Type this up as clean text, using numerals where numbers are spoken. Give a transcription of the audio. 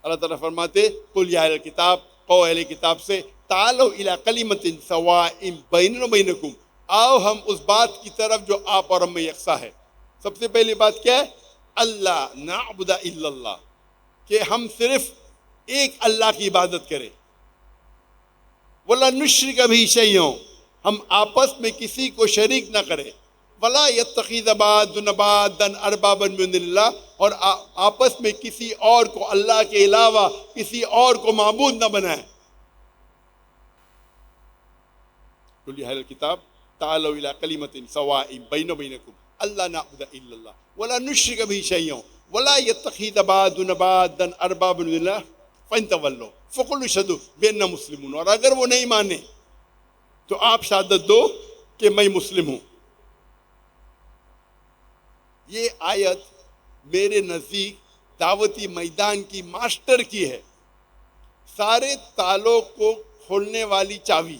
اللہ تعالیٰ فرماتے قل یا اہل کتاب، قو اہل کتاب سے، تعالوا الی کلمۃ سواء بیننا و بینکم، آؤ ہم اس بات کی طرف جو آپ اور ہم میں یکساں ہے۔ سب سے پہلی بات کیا ہے؟ اللہ نعبد الا اللہ، کہ ہم صرف ایک اللہ کی عبادت کریں، ولا نشرک بھی شیئا، ہم آپس میں کسی کو شریک نہ کریں، ولا یتخذ بعضنا بعضا اربابا من دون اللہ، اور آپس میں کسی اور کو اللہ کے علاوہ کسی اور کو معبود نہ بنائیں۔ قل یا اہل الکتاب تعالوا الی کلمۃ سواء بیننا وبینکم اللہ نعبد الا اللہ ولا نشرک به شیئا ولا یتخذ بعضنا بعضا اربابا من دون اللہ فإن تولوا فقولوا اشہدوا بأننا مسلمون، اور اگر وہ نہیں مانے تو آپ شہادت دو کہ میں مسلم ہوں۔ یہ آیت میرے نزدیک دعوتی میدان کی ماسٹر کی ہے، سارے تالوں کو کھولنے والی چابی۔